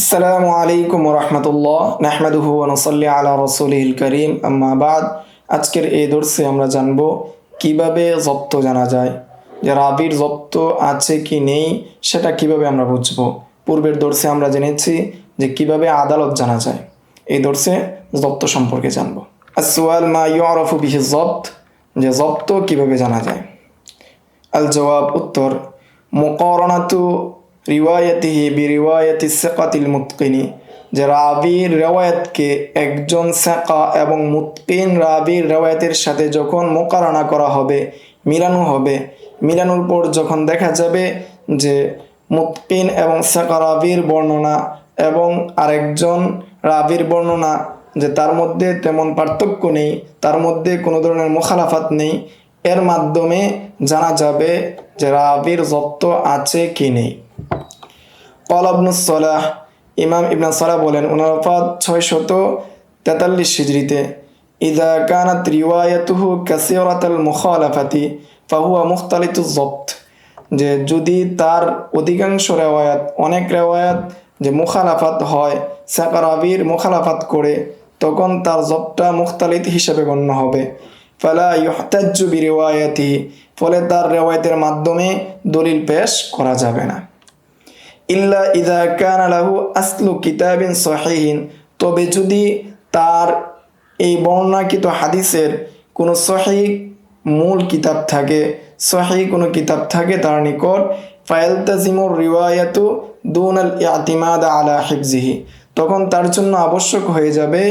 আসসালামু আলাইকুম রহমতুল্লাহ নাহমাদুহু ওয়া নুসাল্লি আলা রাসূলিল কারীম আম্মা বাদ। আজকের এই দর্সে আমরা জানব কিভাবে জব্ত জানা যায়, যে রাবির জব্ত আছে কি নেই সেটা কিভাবে আমরা বুঝব। পূর্বের দর্সে আমরা জেনেছি যে কিভাবে আদালত জানা যায়, এই দর্সে জব্ত সম্পর্কে জানব। আসওয়াল মা ইউরাফু বিহি জব্ত, যে জব্ত কিভাবে জানা যায়। আল জবাব উত্তর, মুকারানাতু রিওয়ায়াতিহি বিরিওয়ায়াতি সিকাতিল মুতকিনি, যে রাবির রেওয়ায়াতকে একজন সিকা এবং মুতকিন রাবির রেওয়ায়াতের সাথে যখন মোকারানা করা হবে, মিলানো হবে, মিলানোর পর যখন দেখা যাবে যে মুতকিন এবং সিকা রাবির বর্ণনা এবং আরেকজন রাবির বর্ণনা, যে তার মধ্যে তেমন পার্থক্য নেই, তার মধ্যে কোনো ধরনের মুখালাফাত নেই, এর মাধ্যমে জানা যাবে যে রাবির জব্ত আছে কি নেই। ক্বালা ইবনুস সালাহ, ইমাম ইবনে সালাহ বলেন 643 হিজরিতে, ইযা কানাত রিওয়ায়াতুহু কাসীরাতাল মুখালাফাতি ফাহুয়া মুখতালিতুজ জব্ত, যে যদি তার অধিকাংশ রেওয়ায়াত, অনেক রেওয়ায়াত যে মুখালাফাত হয়, সিকা রাবির মুখালাফাত করে, তখন তার জবটা মুখতালিত হিসেবে গণ্য হবে। ফালা ইউহতাজ্জু বিরিওয়ায়াতিহি, ফলে তার রেওয়ায়াতের মাধ্যমে দলিল পেশ করা যাবে না। ইল্লা ইযা কানা লাহু আসলু কিতাবিন সহিহিন, তবে যদি তার এই বর্ণনাকৃত হাদিসের কোনো সহিহ মূল কিতাব থাকে, সহিহ কোনো কিতাব থাকে তার নিকট, ফায়ালতাজিমুর রিওয়ায়াতু দুনাল ইতিমাদ আলা হিফজিহি, তখন তার জন্য আবশ্যক হয়ে যাবে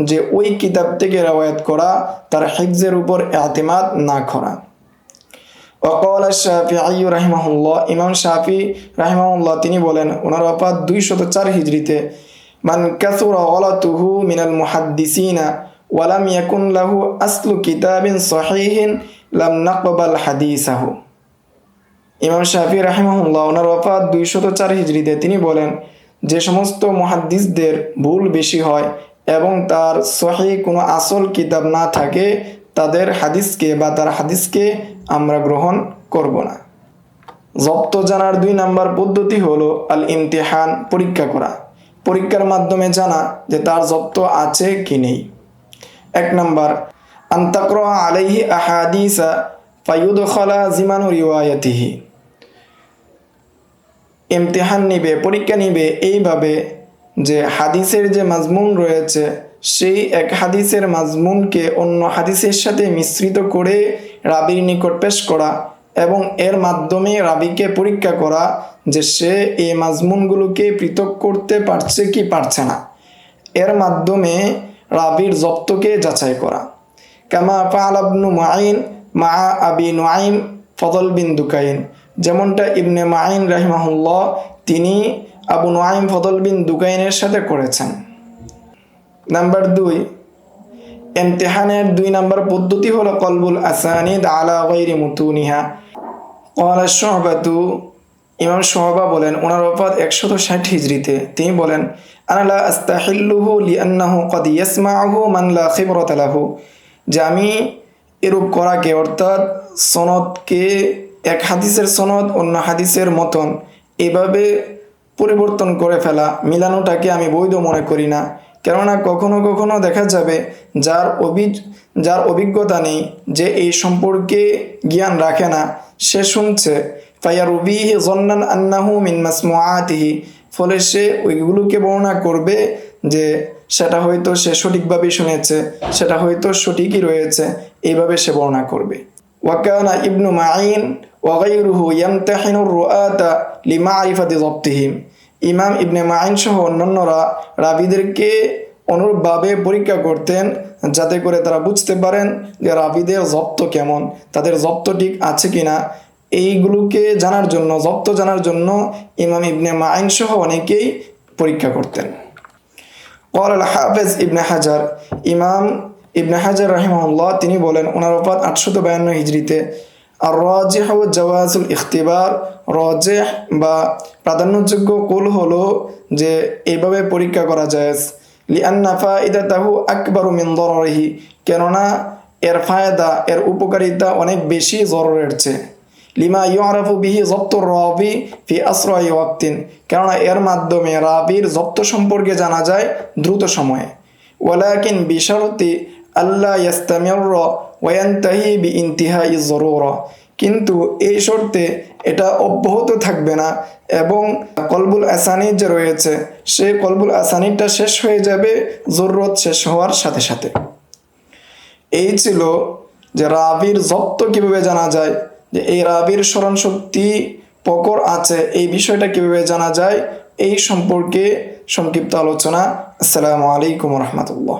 যে ওই কিতাব থেকে রেওয়ায়াত করা, তার হিফজের উপর ইতিমাদ না করা। ওয়াকাল শাফিঈ রাহিমাহুল্লাহ, ইমাম শাফি রাহিমাহুল্লাহ তিনি বলেন 204 হিজরিতে, মান কাসুরা গালাতুহু মিনাল মুহাদ্দিসিনা ওয়া লাম ইয়াকুন লাহু আসলু কিতাবিন সহিহিন লাম নাকবাল হাদিসাহু। ইমাম শাফি রাহিমাহুল্লাহ 204 হিজরিতে তিনি বলেন, যে সমস্ত মুহাদ্দিসদের ভুল বেশি হয় এবং তার সহিহ কোনো আসল কিতাব না থাকে, তাদের হাদিসকে বা তার হাদিসকে আমরা গ্রহণ করব না। জব্ত জানার 2 নাম্বার পদ্ধতি হলো আল ইমতিহান, পরীক্ষা করা। পরীক্ষার মাধ্যমে জানা যে তার জব্ত আছে কি নেই। 1 নাম্বার, আন তাকরা আলাইহি আহাদিসা ফায়ুদখালা জিমানু রিওয়ায়াতিহি, ইমতিহান নিবে, পরীক্ষা নিবে এইভাবে যে হাদিসের যে মাজমুন রয়েছে, সেই এক হাদিসের মাজমুনকে অন্য হাদিসের সাথে মিশ্রিত করে রাবির নিকট পেশ করা এবং এর মাধ্যমে রাবিকে পরীক্ষা করা যে সে এই মাজমুনগুলোকে পৃথক করতে পারছে কি পারছে না, এর মাধ্যমে রাবির জব্তকে যাচাই করা। কামা ফাআলা ইবনু মুঈন মা আবি নুআইম ফদল বিন দুকাইন, যেমনটা ইবনে মাঈন রাহিমাহুল্লাহ তিনি আবু নুআইম ফদল বিন দুকাইনের সাথে করেছেন। নাম্বার 2, ইমতিহানের 2 নাম্বার পদ্ধতি হলো কলবুল আসানিদ আলা গায়রি মুতুনিহা। ক্বালা শুবাতু, ইমাম শুবা বলেন 160 হিজরিতে তিনি বলেন, আনা লা আস্তাহিল্লুহু লিআন্নাহু ক্বাদ ইয়াসমাউহু মান লা খিবরাতা লাহু, যে আমি এরূপ করাকে, অর্থাৎ সনদকে, এক হাদিসের সনদ অন্য হাদিসের মতন এভাবে পরিবর্তন করে ফেলা, মিলানোটাকে আমি বৈধ মনে করি না। কেননা কখনো কখনো দেখা যাবে যার অভিজ্ঞতা নেই, যে এই সম্পর্কে জ্ঞান রাখে না, সে শুনছে, ফায়ারুবিহি যন্নান আন্নাহু মিন মাসমুআতিহি, ফলে সে ওইগুলোকে বর্ণনা করবে যে সেটা হয়তো সে সঠিকভাবে শুনেছে, সেটা হয়তো সঠিকই রয়েছে, এইভাবে সে বর্ণনা করবে। ওয়াকানা ইবনু মাঈন ওয়া গায়রুহু ইয়ামতাহিনুর রুআতা লিমারিফাতি যাবতিহিম, ইমাম ইবনে মাঈন সহ অন্যান্যরা রাবিদেরকে অনুরূপভাবে পরীক্ষা করতেন, যাতে করে তারা বুঝতে পারেন যে রাবিদের জব্ত কেমন, তাদের জব্ত ঠিক আছে কিনা। এইগুলোকে জানার জন্য, জব্ত জানার জন্য ইমাম ইবনে মাঈন সহ অনেকেই পরীক্ষা করতেন। ক্বালা আল হাফিজ ইবনে হাজার, ইমাম ইবনে হাজার রাহিমাহুল্লাহ তিনি বলেন 852 হিজরিতে, আর রাজিহু জাওয়াজুল ইখতিবার, রাজিহ বা প্রাধান্যযোগ্য কুল হলো যে এইভাবে পরীক্ষা করা যায়, লিআন্না ফাইদাতাহু আকবারু মিন দারারিহি, কেননা এর ফায়দা, এর উপকারিতা অনেক বেশি জররের চেয়ে। লিমা ইউআরাফু বিহি যব্তুর রাবি ফি আসরাই ওয়াক্তিন, কেননা এর মাধ্যমে রাবির যব্ত সম্পর্কে জানা যায় দ্রুত সময়ে। ওয়ালাকিন বিশারতি আল্লাহ ইয়াস্তামিররা ওয়া ইয়ানতাহি বিইনতিহাই যরুরা, কিন্তু এই শর্তে এটা অব্যাহত থাকবে না এবং কলবুল আসানিদ যে রয়েছে সেই কলবুল আসানিদটা শেষ হয়ে যাবে জরুরত শেষ হওয়ার সাথে সাথে। এই ছিল যে রাবির যব্ত কিভাবে জানা যায়, যে এই রাবির স্মরণ শক্তি প্রখর আছে এই বিষয়টা কিভাবে জানা যায়, এই সম্পর্কে সংক্ষিপ্ত আলোচনা। আসসালামু আলাইকুম রহমতুল্লাহ।